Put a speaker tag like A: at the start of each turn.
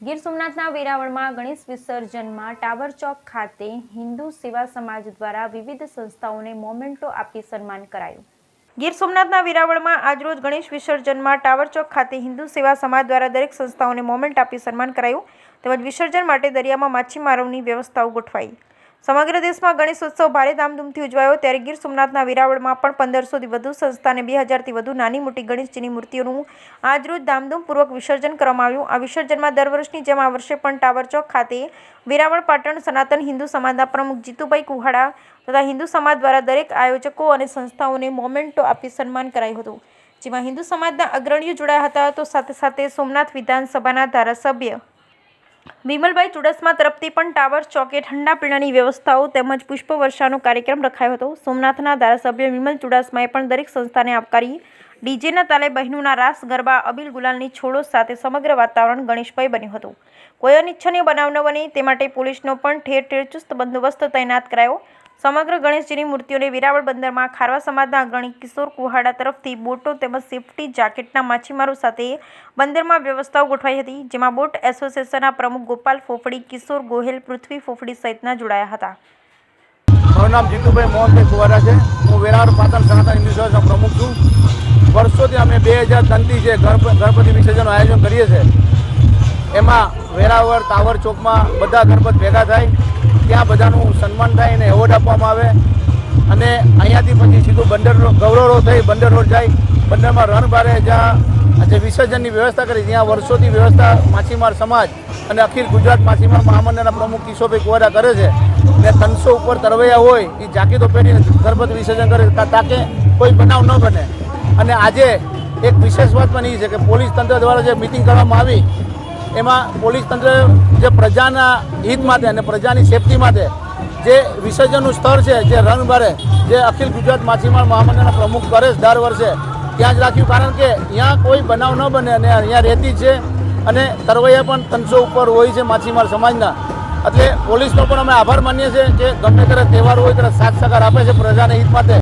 A: Gir સોમનાથના વેરાવળમાં Ganesh વિસર્જનમાં tower ચોક ખાતે હિન્દુ સેવા સમાજ દ્વારા વિવિધ સંસ્થાઓને મોમેન્ટો આપી સન્માન કરાયું। ગીર સોમનાથના વેરાવળમાં આજરોજ ગણેશ વિસર્જનમાં ટાવર ચોક ખાતે હિન્દુ સેવા સમાજ દ્વારા દરેક સંસ્થાઓને મોમેન્ટ આપી સન્માન કરાયું તેમજ વિસર્જન માટે દરિયામાં માછીમારોની વ્યવસ્થાઓ ગોઠવાઈ। સમગ્ર દેશમાં ગણેશ ઉત્સવ ભારે ધામધૂમથી ઉજવાયો ત્યારે ગીર સોમનાથના વેરાવળમાં પણ 1500થી વધુ સંસ્થા અને 2000થી વધુ નાની મોટી ગણેશજીની મૂર્તિઓનું આજરોજ ધામધૂમપૂર્વક વિસર્જન કરવામાં આવ્યું। આ વિસર્જનમાં દર વર્ષની જેમ આ વર્ષે પણ ટાવર ચોક ખાતે વેરાવળ પાટણ સનાતન હિન્દુ સમાજના પ્રમુખ જીતુભાઈ કુહાડા તથા હિન્દુ સમાજ દ્વારા દરેક આયોજકો અને સંસ્થાઓને મોમેન્ટો આપી સન્માન કરાયું હતું, જેમાં હિન્દુ સમાજના અગ્રણીઓ જોડાયા હતા તો સાથે સાથે સોમનાથ વિધાનસભાના ધારાસભ્ય વિમલભાઈ ચુડાસમા તરફથી પણ ટાવર ચોકે ઠંડા પીણાની વ્યવસ્થાઓ તેમજ પુષ્પવર્ષાનો કાર્યક્રમ રખાયો હતો। સોમનાથના ધારાસભ્ય વિમલ ચુડાસમાએ પણ દરેક સંસ્થાને આવકારી ડીજેના તાલે બહેનોના રાસ ગરબા અબીલ ગુલાલની છોડો સાથે સમગ્ર વાતાવરણ ગણેશમય બન્યું હતું। કોઈ અનિચ્છનીય બનાવ ન બને તે માટે પોલીસનો પણ ઠેર ઠેર ચુસ્ત બંદોબસ્ત તૈનાત કરાયો। સમગ્ર ગણેશજીની મૂર્તિઓને વેરાવળ બંદરમાં ખારવા સમાજના અગ્રણી કિશોર કુહાડા તરફથી બોટો તેમજ સેફટી જાકેટના માછીમારો સાથે બંદરમાં વ્યવસ્થાઓ ગોઠવાઈ હતી, જેમાં બોટ એસોસિએશનના પ્રમુખ ગોપાલ ફોફડી, કિશોર ગોહેલ, પૃથ્વી ફોફડી સહિતના જોડાયા હતા।
B: મારું નામ જીતુભાઈ મોહનભાઈ કુવાડા છે। હું વેરાવળ પાટણ સનાતન હિન્દુ સમાજનો પ્રમુખ છું। વર્ષોથી અમે 2003થી જે ગણપતિ વિસર્જનનું આયોજન કરીએ છીએ એમાં વેરાવળ ટાવર ચોકમાં બધા ગણપત ભેગા થાય, ત્યાં બધાનું સન્માન થાય અને એવોર્ડ આપવામાં આવે અને અહીંયાથી પછી સીધું બંદર ગૌરવ રોડ થઈ બંદર રોડ જાય, બંદરમાં રણ બારે જ્યાં જે વિસર્જનની વ્યવસ્થા કરી ત્યાં વર્ષોથી વ્યવસ્થા માછીમાર સમાજ અને અખિલ ગુજરાત માછીમાર મહામંડળના પ્રમુખ કિશોરભાઈ કુવાડા કરે છે ને 300 ઉપર તરવૈયા હોય એ જાકીતો પહેરીને ગણપતિ વિસર્જન કરે તાકે કોઈ બનાવ ન બને। અને આજે એક વિશેષ વાત પણ એ છે કે પોલીસ તંત્ર દ્વારા જે મિટિંગ કરવામાં આવી એમાં પોલીસ તંત્ર જે પ્રજાના હિત માટે અને પ્રજાની સેફટી માટે જે વિસર્જનનું સ્થળ છે જે રણબારે જે અખિલ ગુજરાત માછીમાર મહામંડળના પ્રમુખ કરે છે દર વર્ષે ત્યાં જ રાખ્યું, કારણ કે અહીંયા કોઈ બનાવ ન બને અને અહીંયા રહેતી છે અને તરવૈયા પણ 300 ઉપર હોય છે માછીમાર સમાજના। એટલે પોલીસનો પણ અમે આભાર માનીએ છીએ કે ગમે ત્યારે તહેવાર હોય ત્યારે સાથ સહકાર આપે છે પ્રજાના હિત માટે।